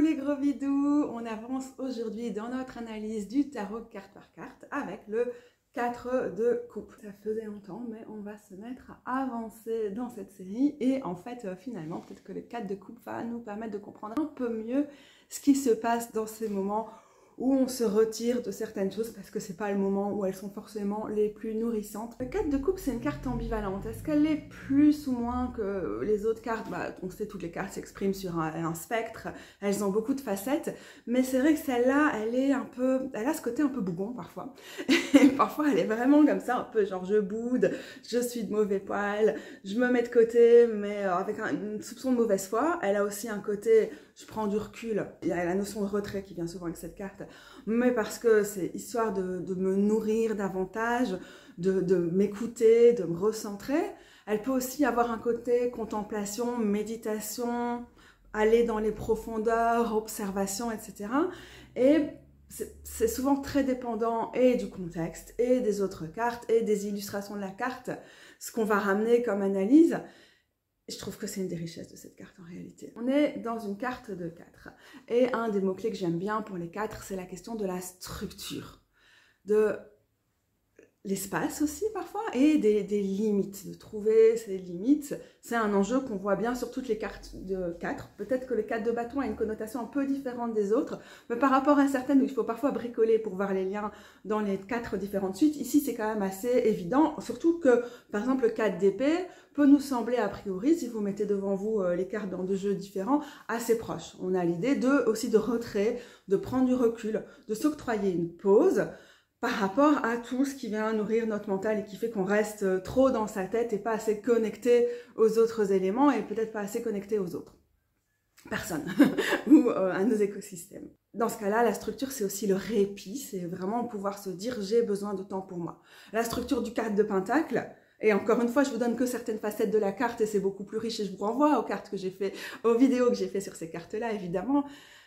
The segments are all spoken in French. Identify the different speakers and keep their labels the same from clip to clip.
Speaker 1: les gros bidous, on avance aujourd'hui dans notre analyse du tarot carte par carte avec le 4 de coupe. Ça faisait longtemps mais on va se mettre à avancer dans cette série et en fait finalement peut-être que le 4 de coupe va nous permettre de comprendre un peu mieux ce qui se passe dans ces moments où on se retire de certaines choses parce que c'est pas le moment où elles sont forcément les plus nourrissantes. Le 4 de coupe, c'est une carte ambivalente. Est-ce qu'elle est plus ou moins que les autres cartes? On sait, toutes les cartes s'expriment sur un spectre, elles ont beaucoup de facettes, mais c'est vrai que celle-là, elle a ce côté un peu bougon parfois. Et parfois, elle est vraiment comme ça, un peu genre je boude, je suis de mauvais poil, je me mets de côté, mais avec une soupçon de mauvaise foi. Elle a aussi un côté, je prends du recul. Il y a la notion de retrait qui vient souvent avec cette carte, mais parce que c'est histoire de me nourrir davantage, de m'écouter, de me recentrer. Elle peut aussi avoir un côté contemplation, méditation, aller dans les profondeurs, observation, etc. Et c'est souvent très dépendant et du contexte, et des autres cartes, et des illustrations de la carte, ce qu'on va ramener comme analyse. Je trouve que c'est une des richesses de cette carte en réalité. On est dans une carte de 4. Et un des mots-clés que j'aime bien pour les 4, c'est la question de la structure. De l'espace aussi parfois, et des limites. De trouver ces limites, c'est un enjeu qu'on voit bien sur toutes les cartes de 4. Peut-être que le 4 de bâton a une connotation un peu différente des autres, mais par rapport à certaines où il faut parfois bricoler pour voir les liens dans les 4 différentes suites, ici c'est quand même assez évident, surtout que par exemple le 4 d'épée peut nous sembler a priori, si vous mettez devant vous les cartes dans deux jeux différents, assez proches. On a l'idée aussi de retrait, de prendre du recul, de s'octroyer une pause par rapport à tout ce qui vient nourrir notre mental et qui fait qu'on reste trop dans sa tête et pas assez connecté aux autres éléments et peut-être pas assez connecté aux autres personnes ou à nos écosystèmes. Dans ce cas-là, la structure, c'est aussi le répit, c'est vraiment pouvoir se dire « j'ai besoin de temps pour moi ». La structure du 4 de Pentacle, et encore une fois, je vous donne que certaines facettes de la carte et c'est beaucoup plus riche et je vous renvoie aux cartes que j'ai fait, aux vidéos que j'ai fait sur ces cartes-là, évidemment.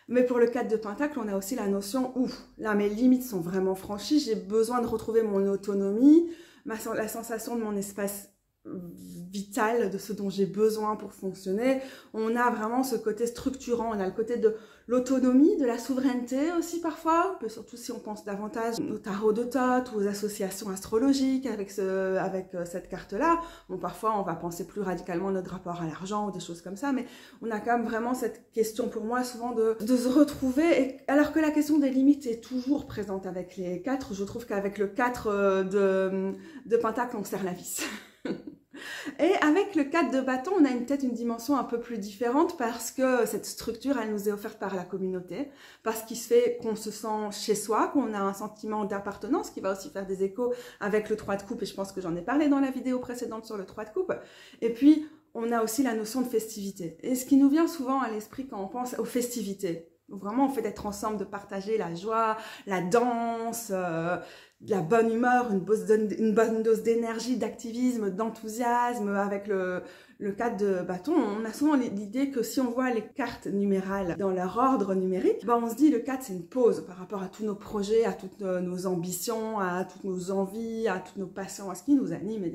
Speaker 1: Mais pour le 4 de Pentacle, on a aussi la notion où, là, mes limites sont vraiment franchies, j'ai besoin de retrouver mon autonomie, la sensation de mon espace vital, de ce dont j'ai besoin pour fonctionner. On a vraiment ce côté structurant, on a le côté de l'autonomie, de la souveraineté aussi parfois, surtout si on pense davantage au tarot de Thoth ou aux associations astrologiques avec cette carte-là. Bon, parfois on va penser plus radicalement à notre rapport à l'argent ou des choses comme ça, mais on a quand même vraiment cette question pour moi souvent de se retrouver, alors que la question des limites est toujours présente avec les 4, je trouve qu'avec le 4 de Pentacle, on serre la vis. Et avec le 4 de bâton, on a peut-être une dimension un peu plus différente parce que cette structure, elle nous est offerte par la communauté, parce qu'il se fait qu'on se sent chez soi, qu'on a un sentiment d'appartenance qui va aussi faire des échos avec le 3 de coupe, et je pense que j'en ai parlé dans la vidéo précédente sur le 3 de coupe. Et puis, on a aussi la notion de festivité. Et ce qui nous vient souvent à l'esprit quand on pense aux festivités, où vraiment on fait d'être ensemble, de partager la joie, la danse, de la bonne humeur, une bonne dose d'énergie, d'activisme, d'enthousiasme. Avec le 4 de bâton, on a souvent l'idée que si on voit les cartes numérales dans leur ordre numérique, on se dit le 4 c'est une pause par rapport à tous nos projets, à toutes nos ambitions, à toutes nos envies, à toutes nos passions, à ce qui nous anime, et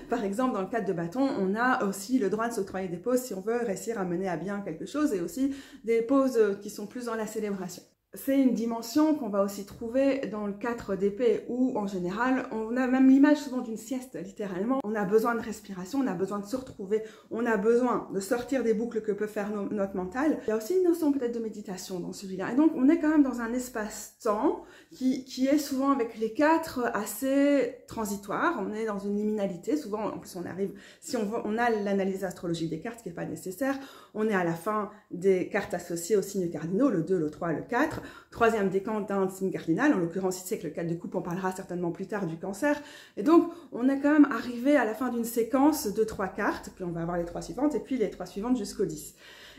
Speaker 1: Par exemple, dans le 4 de bâton, on a aussi le droit de s'octroyer des pauses si on veut réussir à mener à bien quelque chose, et aussi des pauses qui sont plus dans la célébration. C'est une dimension qu'on va aussi trouver dans le 4 d'épée où, en général, on a même l'image souvent d'une sieste, littéralement. On a besoin de respiration, on a besoin de se retrouver, on a besoin de sortir des boucles que peut faire notre mental. Il y a aussi une notion peut-être de méditation dans celui-là. Et donc, on est quand même dans un espace-temps qui est souvent avec les 4 assez transitoire. On est dans une liminalité. Souvent, en plus, on arrive, si on a l'analyse astrologique des cartes, ce qui n'est pas nécessaire, on est à la fin des cartes associées aux signes cardinaux, le 2, le 3, le 4. Troisième décan d'un signe cardinal, en l'occurrence ici avec le 4 de coupe, on parlera certainement plus tard du cancer. Et donc, on est quand même arrivé à la fin d'une séquence de 3 cartes, puis on va avoir les 3 suivantes, et puis les 3 suivantes jusqu'au 10.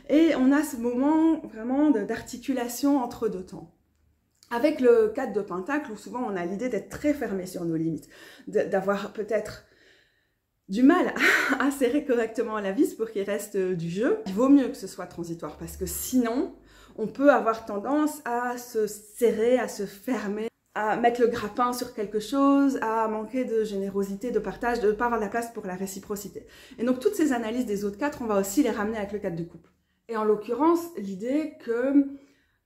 Speaker 1: Et on a ce moment vraiment d'articulation entre deux temps. Avec le 4 de Pentacle, où souvent on a l'idée d'être très fermé sur nos limites, d'avoir peut-être du mal à serrer correctement la vis pour qu'il reste du jeu. Il vaut mieux que ce soit transitoire, parce que sinon, on peut avoir tendance à se serrer, à se fermer, à mettre le grappin sur quelque chose, à manquer de générosité, de partage, de ne pas avoir la place pour la réciprocité. Et donc toutes ces analyses des autres 4, on va aussi les ramener avec le 4 de coupe. Et en l'occurrence, l'idée que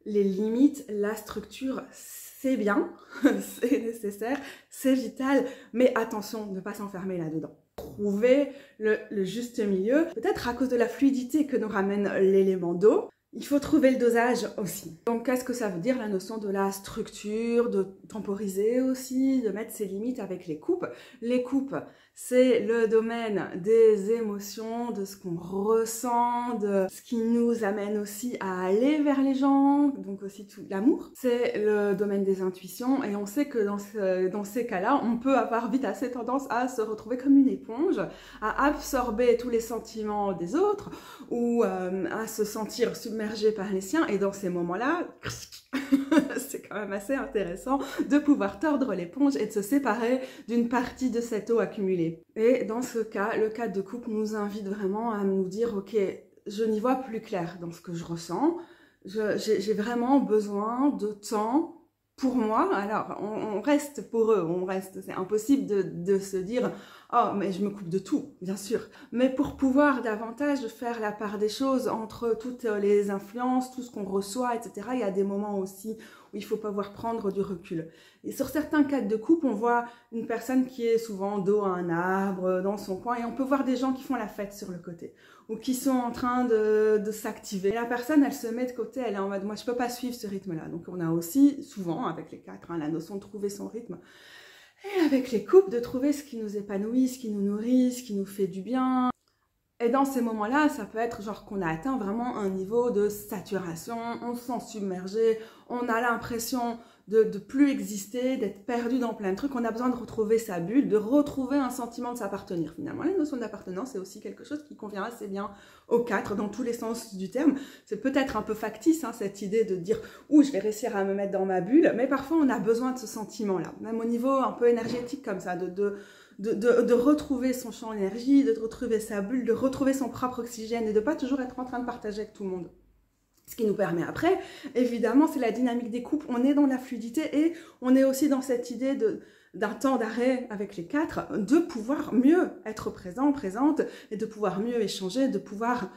Speaker 1: les limites, la structure, c'est bien, c'est nécessaire, c'est vital, mais attention, ne pas s'enfermer là-dedans. Trouver le juste milieu, peut-être à cause de la fluidité que nous ramène l'élément d'eau, il faut trouver le dosage aussi. Donc qu'est-ce que ça veut dire la notion de la structure, de temporiser aussi, de mettre ses limites avec les coupes. Les coupes, c'est le domaine des émotions, de ce qu'on ressent, de ce qui nous amène aussi à aller vers les gens, donc aussi tout l'amour. C'est le domaine des intuitions et on sait que dans ces cas-là, on peut avoir vite assez tendance à se retrouver comme une éponge, à absorber tous les sentiments des autres ou à se sentir submergé par les siens. Et dans ces moments-là, c'est quand même assez intéressant de pouvoir tordre l'éponge et de se séparer d'une partie de cette eau accumulée. Et dans ce cas, le cadre de couple nous invite vraiment à nous dire « Ok, je n'y vois plus clair dans ce que je ressens. J'ai vraiment besoin de temps pour moi. » Alors, on reste pour eux, on reste. C'est impossible de se dire « Oh, mais je me coupe de tout, bien sûr. » Mais pour pouvoir davantage faire la part des choses entre toutes les influences, tout ce qu'on reçoit, etc., il y a des moments aussi où il faut pouvoir prendre du recul. Et sur certains cadres de couple, on voit une personne qui est souvent dos à un arbre, dans son coin, et on peut voir des gens qui font la fête sur le côté, ou qui sont en train de s'activer. Et la personne, elle se met de côté, elle est en mode « moi, je peux pas suivre ce rythme-là ». Donc on a aussi, souvent, avec les quatre, la notion de trouver son rythme. Et avec les couples, de trouver ce qui nous épanouit, ce qui nous nourrit, ce qui nous fait du bien. Et dans ces moments-là, ça peut être genre qu'on a atteint vraiment un niveau de saturation, on se sent submergé, on a l'impression de plus exister, d'être perdu dans plein de trucs, on a besoin de retrouver sa bulle, de retrouver un sentiment de s'appartenir. Finalement, la notion d'appartenance, c'est aussi quelque chose qui convient assez bien aux quatre, dans tous les sens du terme. C'est peut-être un peu factice, hein, cette idée de dire « Ouh, je vais réussir à me mettre dans ma bulle », mais parfois on a besoin de ce sentiment-là, même au niveau un peu énergétique comme ça, de retrouver son champ d'énergie, de retrouver sa bulle, de retrouver son propre oxygène et de pas toujours être en train de partager avec tout le monde. Ce qui nous permet après, évidemment, c'est la dynamique des couples. On est dans la fluidité et on est aussi dans cette idée d'un temps d'arrêt avec les quatre, de pouvoir mieux être présent, présente, et de pouvoir mieux échanger, de pouvoir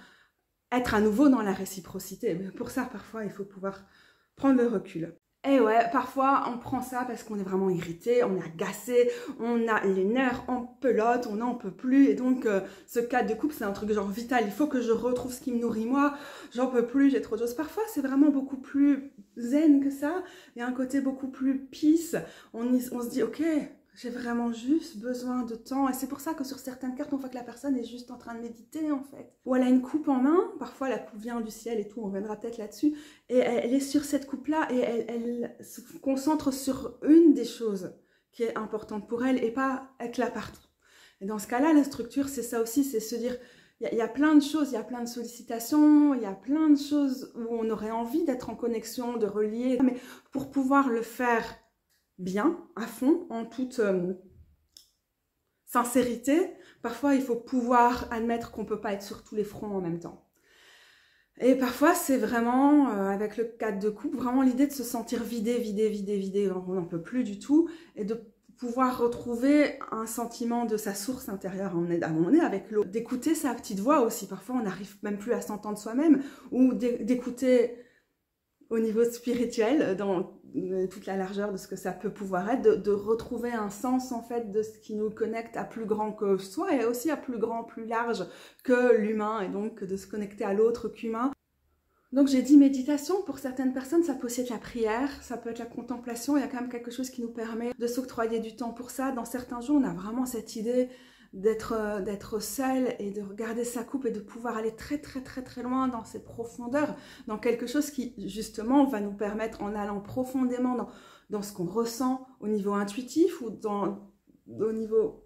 Speaker 1: être à nouveau dans la réciprocité. Mais pour ça, parfois, il faut pouvoir prendre le recul. Et ouais, parfois on prend ça parce qu'on est vraiment irrité, on est agacé, on a les nerfs en pelote, on n'en peut plus. Et donc ce cadre de couple, c'est un truc genre vital, il faut que je retrouve ce qui me nourrit moi, j'en peux plus, j'ai trop de choses. Parfois c'est vraiment beaucoup plus zen que ça, il y a un côté beaucoup plus peace, on se dit ok, j'ai vraiment juste besoin de temps. Et c'est pour ça que sur certaines cartes, on voit que la personne est juste en train de méditer, en fait. Ou elle a une coupe en main. Parfois, la coupe vient du ciel et tout, on reviendra peut-être là-dessus. Et elle est sur cette coupe-là et elle se concentre sur une des choses qui est importante pour elle et pas être là partout. Et dans ce cas-là, la structure, c'est ça aussi, c'est se dire... Il y a plein de choses, il y a plein de sollicitations, il y a plein de choses où on aurait envie d'être en connexion, de relier. Mais pour pouvoir le faire bien, à fond, en toute sincérité, parfois il faut pouvoir admettre qu'on ne peut pas être sur tous les fronts en même temps. Et parfois c'est vraiment, avec le cadre de couple, vraiment l'idée de se sentir vidé, on n'en peut plus du tout, et de pouvoir retrouver un sentiment de sa source intérieure à un moment donné avec l'eau. D'écouter sa petite voix aussi, parfois on n'arrive même plus à s'entendre soi-même, ou d'écouter au niveau spirituel, dans toute la largeur de ce que ça peut pouvoir être, de retrouver un sens en fait de ce qui nous connecte à plus grand que soi et aussi à plus grand, plus large que l'humain, et donc de se connecter à l'autre qu'humain. Donc j'ai dit méditation, pour certaines personnes ça peut aussi être la prière, ça peut être la contemplation, il y a quand même quelque chose qui nous permet de s'octroyer du temps pour ça. Dans certains jours on a vraiment cette idée d'être seul et de regarder sa coupe et de pouvoir aller très loin dans ses profondeurs, dans quelque chose qui justement va nous permettre, en allant profondément dans ce qu'on ressent au niveau intuitif ou au niveau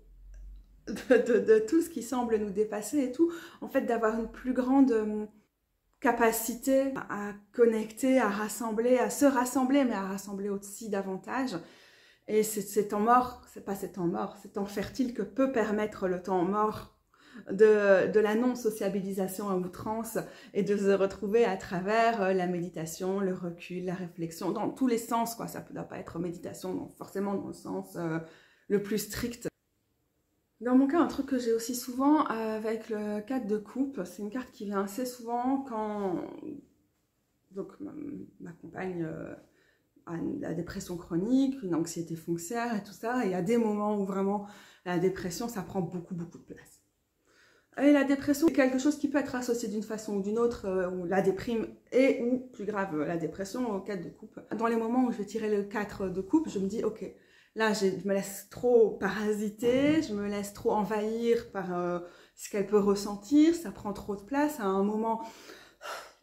Speaker 1: de tout ce qui semble nous dépasser et tout, en fait d'avoir une plus grande capacité à connecter, à rassembler, à se rassembler, mais à rassembler aussi davantage. Et c'est temps mort, c'est pas ces temps morts, c'est temps fertile que peut permettre le temps mort de la non-sociabilisation à outrance et de se retrouver à travers la méditation, le recul, la réflexion, dans tous les sens, quoi. Ça ne doit pas être méditation forcément dans le sens le plus strict. Dans mon cas, un truc que j'ai aussi souvent avec le 4 de coupe, c'est une carte qui vient assez souvent quand donc, ma compagne a la dépression chronique, une anxiété foncière et tout ça. Et il y a des moments où vraiment la dépression, ça prend beaucoup de place. Et la dépression, c'est quelque chose qui peut être associé d'une façon ou d'une autre, ou la déprime et ou, plus grave, la dépression au 4 de coupe. Dans les moments où je vais tirer le 4 de coupe, je me dis, ok, là, je me laisse trop parasiter, je me laisse trop envahir par ce qu'elle peut ressentir, ça prend trop de place. À un moment,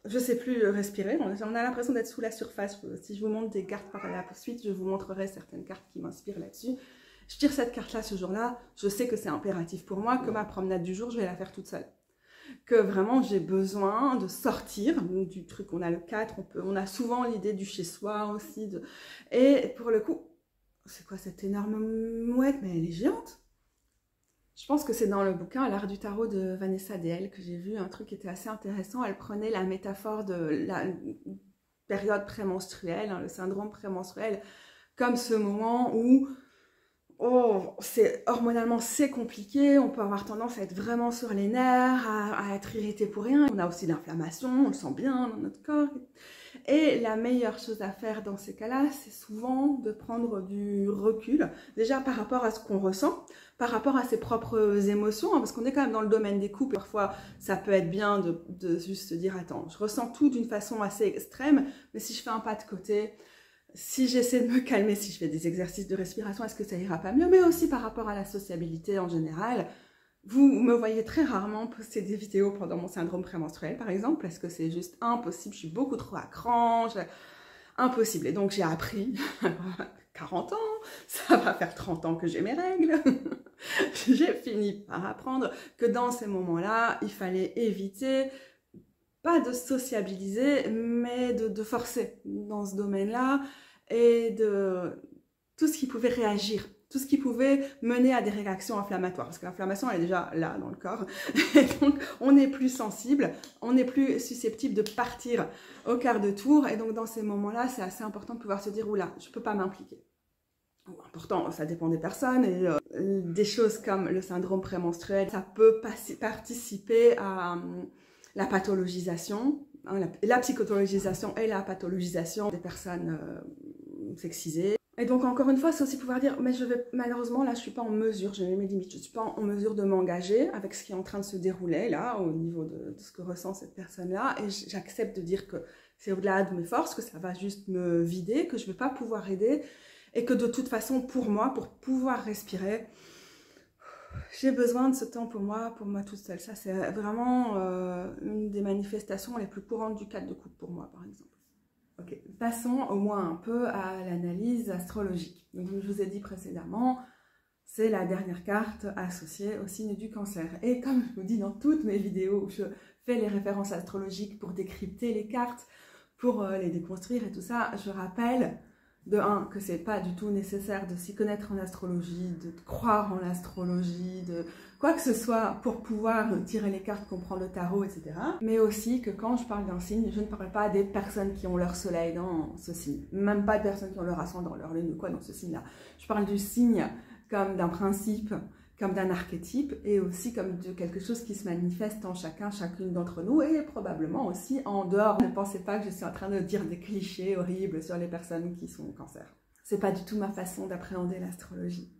Speaker 1: je sais plus respirer, on a l'impression d'être sous la surface. Si je vous montre des cartes par la suite, je vous montrerai certaines cartes qui m'inspirent là-dessus. Je tire cette carte-là ce jour-là, je sais que c'est impératif pour moi, que ma promenade du jour, je vais la faire toute seule. Que vraiment, j'ai besoin de sortir du truc. On a le 4, on a souvent l'idée du chez-soi aussi. Et pour le coup, c'est quoi cette énorme mouette? Mais elle est géante. Je pense que c'est dans le bouquin L'art du tarot de Vanessa DL que j'ai vu un truc qui était assez intéressant. Elle prenait la métaphore de la période prémenstruelle, le syndrome prémenstruel, comme ce moment où hormonalement c'est compliqué, on peut avoir tendance à être vraiment sur les nerfs, à être irrité pour rien. On a aussi l'inflammation, on le sent bien dans notre corps. Et la meilleure chose à faire dans ces cas-là, c'est souvent de prendre du recul, déjà par rapport à ce qu'on ressent, par rapport à ses propres émotions, parce qu'on est quand même dans le domaine des couples. Parfois, ça peut être bien de juste se dire, attends, je ressens tout d'une façon assez extrême, mais si je fais un pas de côté, si j'essaie de me calmer, si je fais des exercices de respiration, est-ce que ça ira pas mieux? Mais aussi par rapport à la sociabilité en général. Vous me voyez très rarement poster des vidéos pendant mon syndrome prémenstruel, par exemple, parce que c'est juste impossible. Je suis beaucoup trop à cran, impossible. Et donc j'ai appris, 40 ans, ça va faire 30 ans que j'ai mes règles. J'ai fini par apprendre que dans ces moments-là, il fallait éviter, pas de sociabiliser, mais de forcer dans ce domaine-là et de tout ce qui pouvait réagir, tout ce qui pouvait mener à des réactions inflammatoires, parce que l'inflammation elle est déjà là dans le corps, et donc on est plus sensible, on est plus susceptible de partir au quart de tour, et donc dans ces moments-là, c'est assez important de pouvoir se dire, oula, je ne peux pas m'impliquer. Important, ça dépend des personnes, et des choses comme le syndrome prémenstruel, ça peut participer à la pathologisation, la psychothologisation et la pathologisation des personnes sexisées. Et donc encore une fois, c'est aussi pouvoir dire, mais malheureusement là je suis pas en mesure, j'ai mes limites, je suis pas en mesure de m'engager avec ce qui est en train de se dérouler là, au niveau de ce que ressent cette personne-là, et j'accepte de dire que c'est au-delà de mes forces, que ça va juste me vider, que je vais pas pouvoir aider, et que de toute façon pour moi, pour pouvoir respirer, j'ai besoin de ce temps pour moi toute seule. Ça, c'est vraiment une des manifestations les plus courantes du 4 de coupe pour moi, par exemple. Ok, passons au moins un peu à l'analyse astrologique. Donc, comme je vous ai dit précédemment, c'est la dernière carte associée au signe du Cancer. Et comme je vous dis dans toutes mes vidéos où je fais les références astrologiques pour décrypter les cartes, pour les déconstruire et tout ça, je rappelle de 1, que c'est pas du tout nécessaire de s'y connaître en astrologie, de croire en l'astrologie, de quoi que ce soit pour pouvoir tirer les cartes, comprendre le tarot, etc. Mais aussi que quand je parle d'un signe, je ne parle pas des personnes qui ont leur soleil dans ce signe, même pas des personnes qui ont leur ascendant, leur lune ou quoi dans ce signe-là. Je parle du signe comme d'un principe, comme d'un archétype, et aussi comme de quelque chose qui se manifeste en chacune d'entre nous, et probablement aussi en dehors. Ne pensez pas que je suis en train de dire des clichés horribles sur les personnes qui sont Cancer. C'est pas du tout ma façon d'appréhender l'astrologie.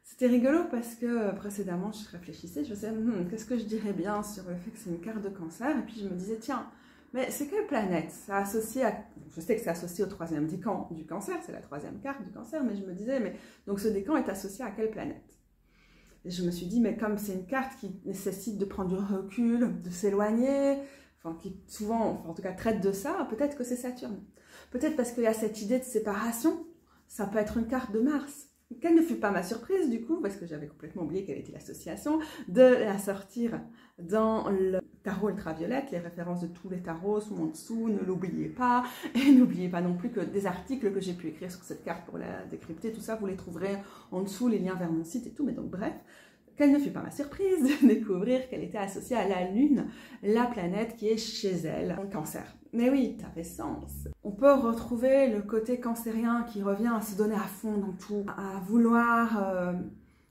Speaker 1: C'était rigolo parce que précédemment, je réfléchissais, je me disais, qu'est-ce que je dirais bien sur le fait que c'est une carte de Cancer, et puis je me disais, tiens, mais c'est quelle planète? Ça associé à... Je sais que c'est associé au 3e décan du Cancer, c'est la 3e carte du Cancer, mais je me disais, mais donc ce décan est associé à quelle planète? Et je me suis dit, mais comme c'est une carte qui nécessite de prendre du recul, de s'éloigner, enfin qui souvent, enfin, en tout cas traite de ça, peut-être que c'est Saturne. Peut-être parce qu'il y a cette idée de séparation, ça peut être une carte de Mars. Quelle ne fut pas ma surprise du coup, parce que j'avais complètement oublié quelle était l'association, de la sortir dans le tarot ultraviolette. Les références de tous les tarots sont en dessous, ne l'oubliez pas. Et n'oubliez pas non plus que des articles que j'ai pu écrire sur cette carte pour la décrypter, tout ça, vous les trouverez en dessous, les liens vers mon site et tout. Mais donc bref, quelle ne fut pas ma surprise de découvrir qu'elle était associée à la Lune, la planète qui est chez elle, en Cancer. Mais oui, ça fait sens. On peut retrouver le côté cancérien qui revient à se donner à fond dans tout, à vouloir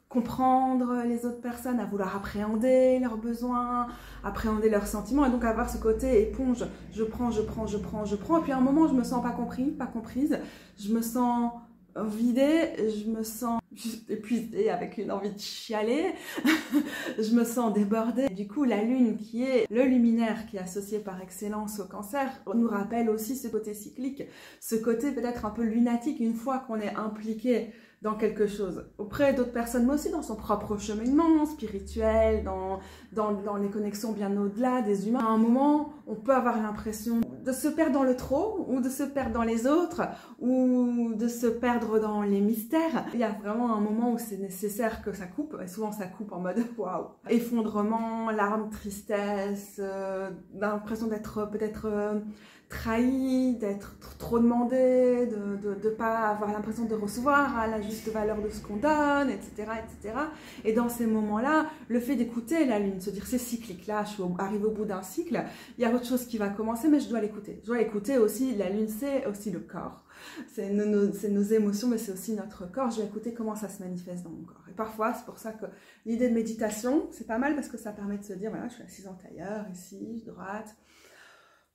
Speaker 1: comprendre les autres personnes, à vouloir appréhender leurs besoins, appréhender leurs sentiments, et donc avoir ce côté éponge, je prends, et puis à un moment je me sens pas compris, pas comprise, je me sens vidée, je me sens juste épuisée avec une envie de chialer, je me sens débordée. Du coup, la lune, qui est le luminaire qui est associé par excellence au cancer, nous rappelle aussi ce côté cyclique, ce côté peut-être un peu lunatique une fois qu'on est impliqué dans quelque chose, auprès d'autres personnes, mais aussi dans son propre cheminement spirituel, dans les connexions bien au-delà des humains. À un moment, on peut avoir l'impression de se perdre dans le trop, ou de se perdre dans les autres, ou de se perdre dans les mystères. Il y a vraiment un moment où c'est nécessaire que ça coupe, et souvent ça coupe en mode waouh. Effondrement, larmes, tristesse, l'impression d'être peut-être trahi, d'être trop demandé, de ne pas avoir l'impression de recevoir à la juste valeur de ce qu'on donne, etc., etc. Et dans ces moments-là, le fait d'écouter la lune, se dire c'est cyclique, là je suis arrivée au bout d'un cycle, il y a autre chose qui va commencer, mais je dois l'écouter. Je dois écouter aussi, la lune c'est aussi le corps, c'est nos émotions, mais c'est aussi notre corps. Je dois écouter comment ça se manifeste dans mon corps. Et parfois, c'est pour ça que l'idée de méditation, c'est pas mal parce que ça permet de se dire, voilà, je suis assise en tailleur, ici, droite.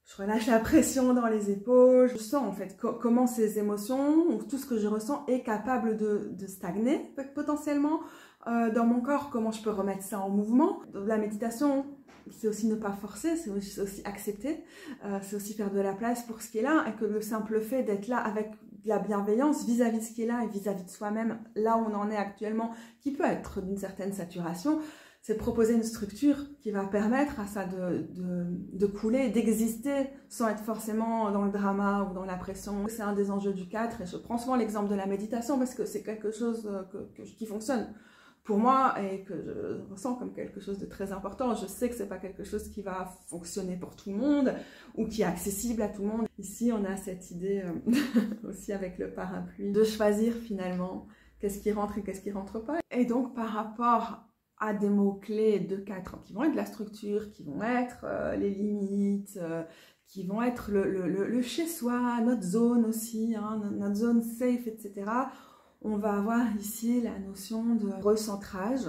Speaker 1: Je relâche la pression dans les épaules, je sens en fait comment ces émotions, tout ce que je ressens est capable de stagner potentiellement dans mon corps, comment je peux remettre ça en mouvement. La méditation, c'est aussi ne pas forcer, c'est aussi accepter, c'est aussi faire de la place pour ce qui est là, et que le simple fait d'être là avec de la bienveillance vis-à-vis de ce qui est là et vis-à-vis de soi-même, là où on en est actuellement, qui peut être d'une certaine saturation, c'est de proposer une structure qui va permettre à ça de couler, d'exister sans être forcément dans le drama ou dans la pression. C'est un des enjeux du 4 et je prends souvent l'exemple de la méditation parce que c'est quelque chose qui fonctionne pour moi et que je ressens comme quelque chose de très important. Je sais que c'est pas quelque chose qui va fonctionner pour tout le monde ou qui est accessible à tout le monde. Ici, on a cette idée aussi avec le parapluie de choisir finalement qu'est-ce qui rentre et qu'est-ce qui rentre pas. Et donc par rapport à des mots-clés de 4 qui vont être la structure, qui vont être les limites, qui vont être le chez-soi, notre zone aussi, hein, notre zone safe, etc. On va avoir ici la notion de recentrage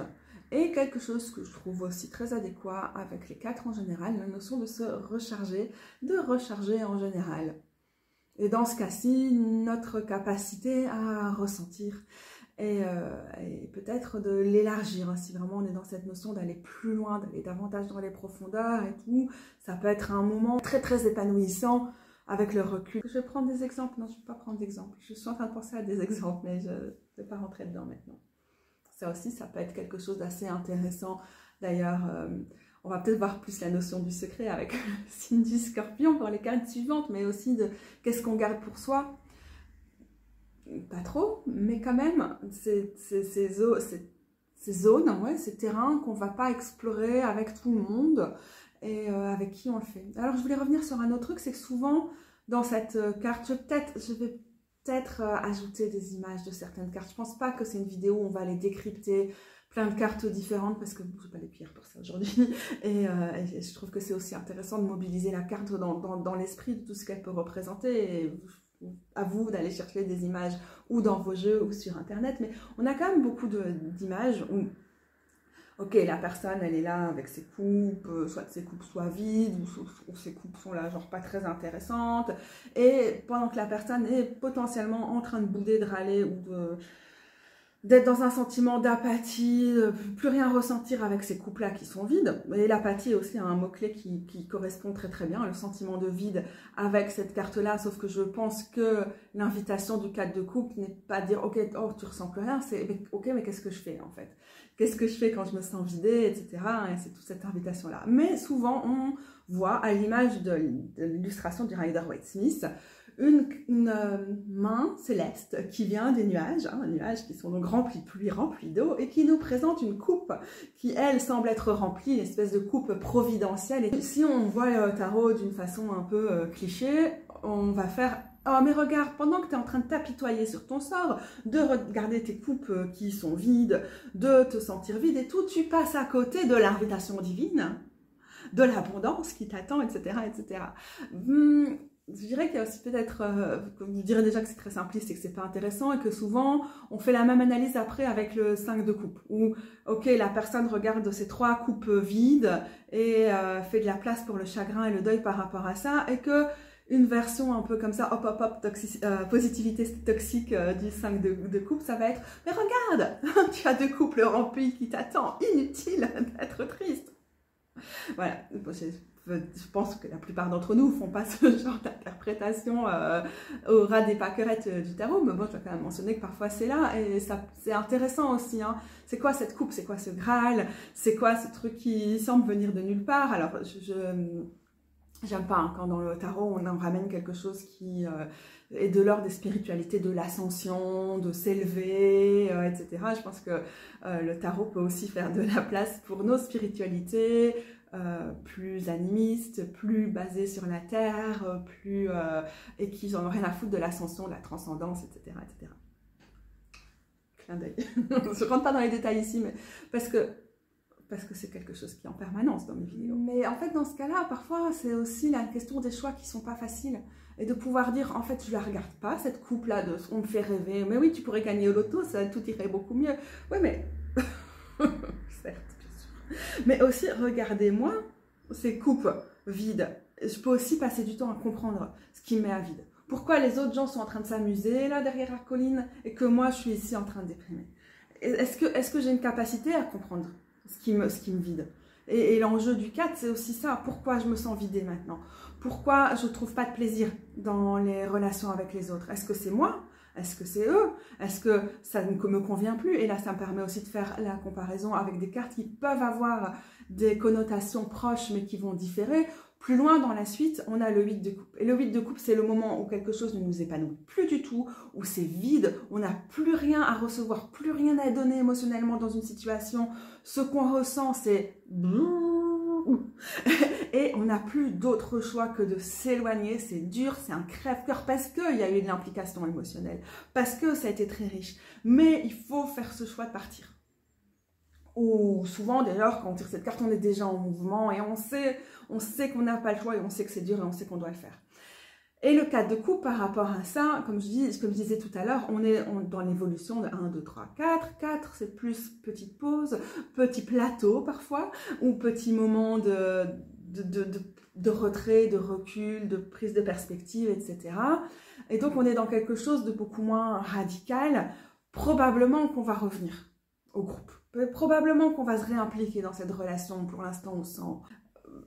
Speaker 1: et quelque chose que je trouve aussi très adéquat avec les 4 en général, la notion de se recharger, de recharger en général. Et dans ce cas-ci, notre capacité à ressentir et peut-être de l'élargir, si vraiment on est dans cette notion d'aller plus loin, d'aller davantage dans les profondeurs et tout, ça peut être un moment très très épanouissant avec le recul. Je vais prendre des exemples, non je ne vais pas prendre d'exemples, je suis en train de penser à des exemples mais je ne vais pas rentrer dedans maintenant. Ça aussi, ça peut être quelque chose d'assez intéressant. D'ailleurs, on va peut-être voir plus la notion du secret avec le signe du Scorpion pour les cartes suivantes, mais aussi de qu'est-ce qu'on garde pour soi. Pas trop, mais quand même, ces zones, ouais, ces terrains qu'on ne va pas explorer avec tout le monde et avec qui on le fait. Alors, je voulais revenir sur un autre truc, c'est que souvent, dans cette carte, je vais peut-être ajouter des images de certaines cartes. Je pense pas que c'est une vidéo où on va les décrypter, plein de cartes différentes, parce que je n'ai pas les pierres pour ça aujourd'hui. Et je trouve que c'est aussi intéressant de mobiliser la carte dans l'esprit de tout ce qu'elle peut représenter. Et à vous d'aller chercher des images ou dans vos jeux ou sur internet, mais on a quand même beaucoup d'images où ok, la personne elle est là avec ses coupes, soit ses coupes soient vides ou ses coupes sont là genre pas très intéressantes, et pendant que la personne est potentiellement en train de bouder, de râler ou d'être dans un sentiment d'apathie, de plus rien ressentir avec ces coupes-là qui sont vides. Et l'apathie est aussi un mot-clé qui correspond très très bien, le sentiment de vide avec cette carte-là, sauf que je pense que l'invitation du 4 de coupe n'est pas de dire « Ok, oh, tu ressens plus rien », c'est « Ok, mais qu'est-ce que je fais en fait ? Qu'est-ce que je fais quand je me sens vidée, etc. » Et c'est toute cette invitation-là. Mais souvent, on voit, à l'image de l'illustration du Rider-Waite-Smith, une main céleste qui vient des nuages, hein, nuages qui sont donc remplis de pluie, remplis d'eau, et qui nous présente une coupe qui, elle, semble être remplie, une espèce de coupe providentielle. Et si on voit le tarot d'une façon un peu cliché, on va faire « Oh, mais regarde, pendant que tu es en train de t'apitoyer sur ton sort, de regarder tes coupes qui sont vides, de te sentir vide et tout, tu passes à côté de l'invitation divine, de l'abondance qui t'attend, etc. etc. » je dirais qu'il y a aussi peut-être, je dirais déjà que c'est très simpliste et que c'est pas intéressant et que souvent on fait la même analyse après avec le 5 de coupe où ok la personne regarde ces 3 coupes vides et fait de la place pour le chagrin et le deuil par rapport à ça et que une version un peu comme ça, hop hop hop, positivité toxique du 5 de coupe, ça va être mais regarde, tu as 2 couples remplis qui t'attendent, inutile d'être triste. Voilà, je pense que la plupart d'entre nous ne font pas ce genre d'interprétation au ras des pâquerettes du tarot, mais bon, je dois quand même mentionner que parfois c'est là, et c'est intéressant aussi, hein. C'est quoi cette coupe, c'est quoi ce Graal, c'est quoi ce truc qui semble venir de nulle part. Alors, j'aime pas hein, quand dans le tarot on en ramène quelque chose qui est de l'ordre des spiritualités, de l'ascension, de s'élever, etc. Je pense que le tarot peut aussi faire de la place pour nos spiritualités, plus animistes, plus basées sur la terre, et qui n'en ont rien à foutre de l'ascension, de la transcendance, etc. etc. Clin d'œil. Je ne rentre pas dans les détails ici, mais parce que c'est quelque chose qui est en permanence dans mes vidéos. Mais en fait, dans ce cas-là, parfois, c'est aussi la question des choix qui sont pas faciles. Et de pouvoir dire, en fait, je la regarde pas, cette coupe-là, on me fait rêver. Mais oui, tu pourrais gagner au loto, ça tout irait beaucoup mieux. Oui, mais... Certes, bien sûr. Mais aussi, regardez-moi ces coupes vides. Je peux aussi passer du temps à comprendre ce qui me met à vide. Pourquoi les autres gens sont en train de s'amuser, là, derrière la colline, et que moi, je suis ici en train de déprimer. Est-ce que j'ai une capacité à comprendre ce qui me vide. Et l'enjeu du 4, c'est aussi ça. Pourquoi je me sens vidée maintenant? Pourquoi je ne trouve pas de plaisir dans les relations avec les autres? Est-ce que c'est moi? Est-ce que c'est eux? Est-ce que ça ne me convient plus? Et là, ça me permet aussi de faire la comparaison avec des cartes qui peuvent avoir des connotations proches, mais qui vont différer. Plus loin dans la suite, on a le 8 de coupe. Et le 8 de coupe, c'est le moment où quelque chose ne nous épanouit plus du tout, où c'est vide, on n'a plus rien à recevoir, plus rien à donner émotionnellement dans une situation. Ce qu'on ressent, c'est... Et on n'a plus d'autre choix que de s'éloigner. C'est dur, c'est un crève-cœur parce qu'il y a eu de l'implication émotionnelle, parce que ça a été très riche. Mais il faut faire ce choix de partir. Ou souvent, d'ailleurs, quand on tire cette carte, on est déjà en mouvement et on sait qu'on n'a pas le choix et on sait que c'est dur et on sait qu'on doit le faire. Et le 4 de coupe, par rapport à ça, comme je disais tout à l'heure, on est dans l'évolution de 1, 2, 3, 4. 4, c'est plus petite pause, petit plateau parfois, ou petit moment de retrait, de recul, de prise de perspective, etc. Et donc, on est dans quelque chose de beaucoup moins radical. Probablement qu'on va revenir au groupe. Probablement qu'on va se réimpliquer dans cette relation. Pour l'instant, on se sent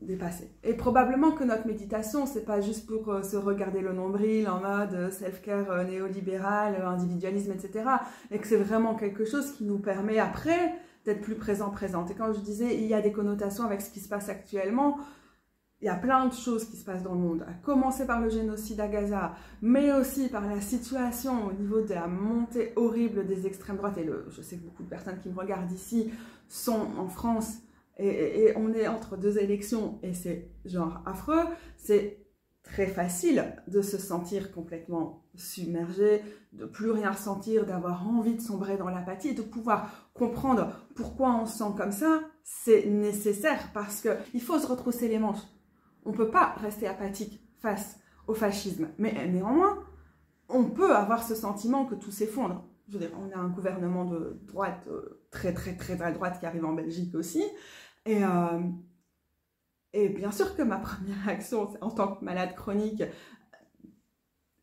Speaker 1: dépassé. Et probablement que notre méditation, c'est pas juste pour se regarder le nombril en mode self-care néolibéral, individualisme, etc. Et que c'est vraiment quelque chose qui nous permet après d'être plus présente. Et quand je disais, il y a des connotations avec ce qui se passe actuellement, il y a plein de choses qui se passent dans le monde, à commencer par le génocide à Gaza, mais aussi par la situation au niveau de la montée horrible des extrêmes droites. Et je sais que beaucoup de personnes qui me regardent ici sont en France, et on est entre 2 élections, et c'est genre affreux. C'est très facile de se sentir complètement submergé, de plus rien ressentir, d'avoir envie de sombrer dans l'apathie, et de pouvoir comprendre pourquoi on se sent comme ça. C'est nécessaire, parce qu'il faut se retrousser les manches. On ne peut pas rester apathique face au fascisme. Mais néanmoins, on peut avoir ce sentiment que tout s'effondre. Je veux dire, on a un gouvernement de droite, très à droite, qui arrive en Belgique aussi. Et bien sûr que ma première réaction, c'est en tant que malade chronique,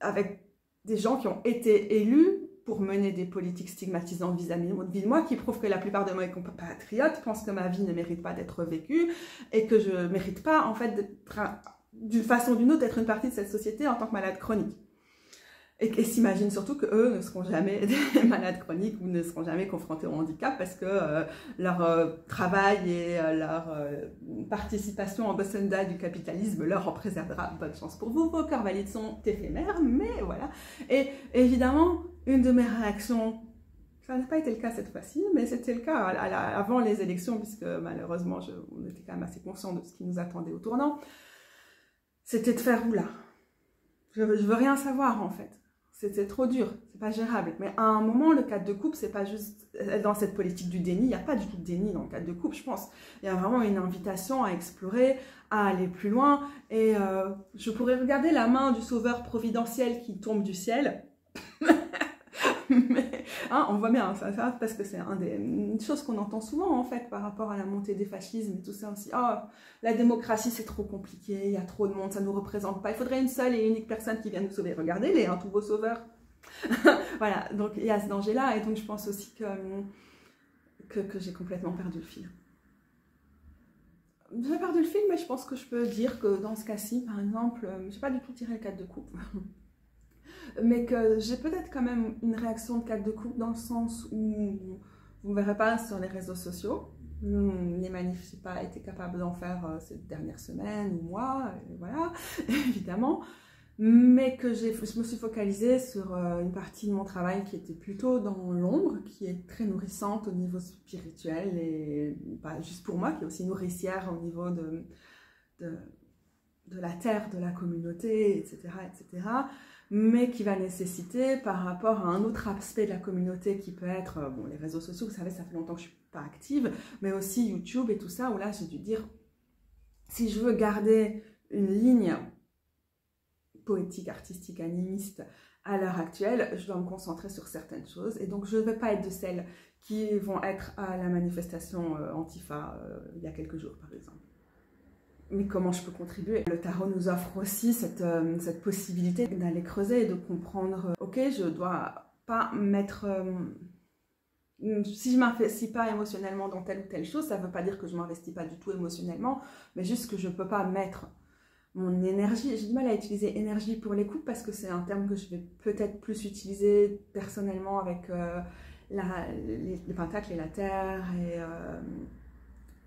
Speaker 1: avec des gens qui ont été élus pour mener des politiques stigmatisantes vis-à-vis de moi, qui prouvent que la plupart de mes compatriotes pensent que ma vie ne mérite pas d'être vécue et que je ne mérite pas, en fait, d'une façon ou d'une autre, d'être une partie de cette société en tant que malade chronique. Et s'imaginent surtout qu'eux ne seront jamais des malades chroniques ou ne seront jamais confrontés au handicap parce que leur travail et leur participation en bossenda du capitalisme leur en préservera. Bonne chance pour vous, vos cœurs valides sont éphémères, mais voilà. Et évidemment, une de mes réactions, ça n'a pas été le cas cette fois-ci, mais c'était le cas avant les élections, puisque malheureusement, on était quand même assez conscients de ce qui nous attendait au tournant, c'était de faire oula. Je veux rien savoir en fait. c'est trop dur, c'est pas gérable. Mais à un moment, le 4 de coupe, c'est pas juste dans cette politique du déni, il n'y a pas du tout de déni dans le 4 de coupe, je pense. Il y a vraiment une invitation à explorer, à aller plus loin. Et je pourrais regarder la main du sauveur providentiel qui tombe du ciel. Mais hein, on voit bien ça parce que c'est une chose qu'on entend souvent en fait par rapport à la montée des fascismes et tout ça aussi. Oh, la démocratie c'est trop compliqué, il y a trop de monde, ça ne nous représente pas. Il faudrait une seule et unique personne qui vienne nous sauver. Regardez-les, hein, tous vos sauveurs. Voilà, donc il y a ce danger-là et donc je pense aussi que j'ai complètement perdu le fil. J'ai perdu le fil, mais je pense que je peux dire que dans ce cas-ci, par exemple, j'ai pas du tout tiré le 4 de coupe. Mais que j'ai peut-être quand même une réaction de 4 de coupe dans le sens où vous ne verrez pas sur les réseaux sociaux. Les manifs, je n'ai pas été capable d'en faire ces dernières semaines ou mois, voilà, évidemment. Mais que je me suis focalisée sur une partie de mon travail qui était plutôt dans l'ombre, qui est très nourrissante au niveau spirituel et pas juste pour moi, qui est aussi nourricière au niveau de la terre, de la communauté, etc., etc., mais qui va nécessiter par rapport à un autre aspect de la communauté qui peut être, bon, les réseaux sociaux, vous savez, ça fait longtemps que je ne suis pas active, mais aussi YouTube et tout ça, où là, j'ai dû dire, si je veux garder une ligne poétique, artistique, animiste à l'heure actuelle, je dois me concentrer sur certaines choses, et donc je ne vais pas être de celles qui vont être à la manifestation Antifa il y a quelques jours, par exemple. Mais comment je peux contribuer? Le tarot nous offre aussi cette possibilité d'aller creuser et de comprendre, ok, je dois pas mettre... si je ne m'investis pas émotionnellement dans telle ou telle chose, ça ne veut pas dire que je ne m'investis pas du tout émotionnellement, mais juste que je ne peux pas mettre mon énergie. J'ai du mal à utiliser énergie pour les coupes parce que c'est un terme que je vais peut-être plus utiliser personnellement avec les pentacles et la terre et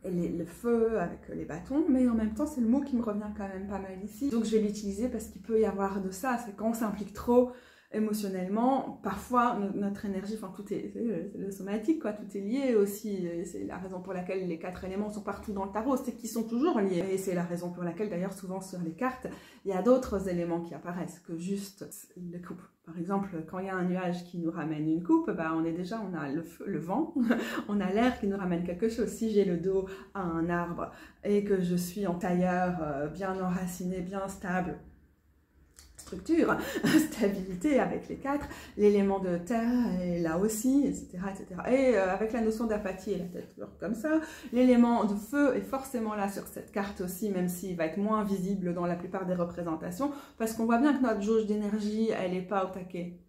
Speaker 1: le feu avec les bâtons, mais en même temps c'est le mot qui me revient quand même pas mal ici, donc je vais l'utiliser parce qu'il peut y avoir de ça. C'est quand on s'implique trop émotionnellement, parfois notre énergie, enfin tout est le somatique, quoi, tout est lié aussi. C'est la raison pour laquelle les 4 éléments sont partout dans le tarot, c'est qu'ils sont toujours liés, et c'est la raison pour laquelle d'ailleurs souvent sur les cartes il y a d'autres éléments qui apparaissent que juste les coupes. Par exemple, quand il y a un nuage qui nous ramène une coupe, bah on a le feu, le vent, on a l'air qui nous ramène quelque chose. Si j'ai le dos à un arbre et que je suis en tailleur bien enraciné, bien stable, structure, stabilité avec les 4, l'élément de terre est là aussi, etc. etc. Et avec la notion d'apathie et la tête toujours comme ça, l'élément de feu est forcément là sur cette carte aussi, même s'il va être moins visible dans la plupart des représentations, parce qu'on voit bien que notre jauge d'énergie, elle n'est pas au taquet,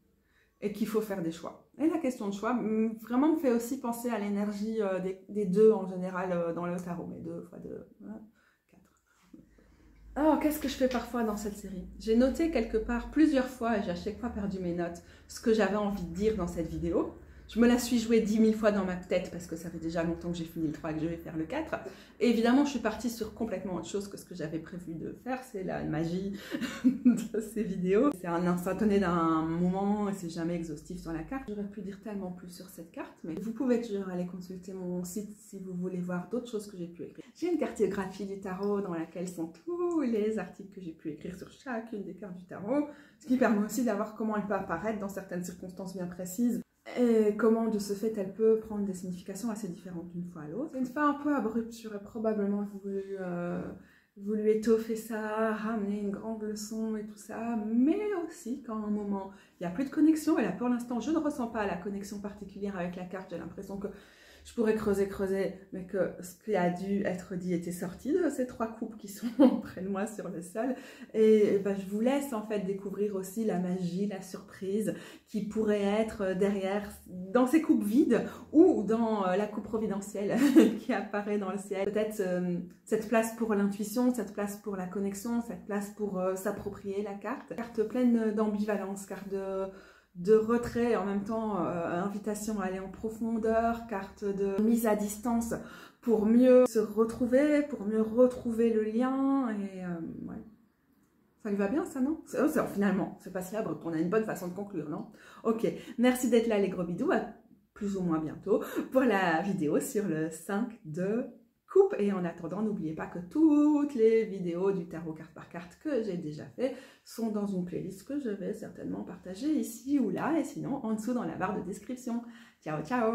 Speaker 1: et qu'il faut faire des choix. Et la question de choix vraiment me fait aussi penser à l'énergie des 2 en général dans le tarot, mais 2 fois 2, voilà. Alors, qu'est-ce que je fais parfois dans cette série? J'ai noté quelque part plusieurs fois, et j'ai à chaque fois perdu mes notes, ce que j'avais envie de dire dans cette vidéo. Je me la suis jouée 10 000 fois dans ma tête parce que ça fait déjà longtemps que j'ai fini le 3 et que je vais faire le 4. Et évidemment, je suis partie sur complètement autre chose que ce que j'avais prévu de faire. C'est la magie de ces vidéos. C'est un instantané d'un moment et c'est jamais exhaustif sur la carte. J'aurais pu dire tellement plus sur cette carte, mais vous pouvez toujours aller consulter mon site si vous voulez voir d'autres choses que j'ai pu écrire. J'ai une cartographie du tarot dans laquelle sont tous les articles que j'ai pu écrire sur chacune des cartes du tarot, ce qui permet aussi d'avoir comment elle peut apparaître dans certaines circonstances bien précises. Et comment de ce fait elle peut prendre des significations assez différentes d'une fois à l'autre. C'est une fin un peu abrupte, j'aurais probablement voulu étoffer ça, ramener une grande leçon et tout ça, mais aussi quand à un moment il n'y a plus de connexion, et là pour l'instant je ne ressens pas la connexion particulière avec la carte, j'ai l'impression que je pourrais creuser, mais que ce qui a dû être dit était sorti de ces 3 coupes qui sont près de moi sur le sol. Et ben, je vous laisse en fait découvrir aussi la magie, la surprise qui pourrait être derrière, dans ces coupes vides ou dans la coupe providentielle qui apparaît dans le ciel. Peut-être cette place pour l'intuition, cette place pour la connexion, cette place pour s'approprier la carte. Carte pleine d'ambivalence, carte de retrait, en même temps invitation à aller en profondeur, carte de mise à distance pour mieux se retrouver, pour mieux retrouver le lien, et ouais. Ça lui va bien ça, non? Finalement, c'est pas si abrupt, on a une bonne façon de conclure, non? Ok, merci d'être là les gros bidous, à plus ou moins bientôt pour la vidéo sur le 5 de coupe. coupe. Et en attendant, n'oubliez pas que toutes les vidéos du tarot carte par carte que j'ai déjà fait sont dans une playlist que je vais certainement partager ici ou là, et sinon en dessous dans la barre de description. Ciao, ciao!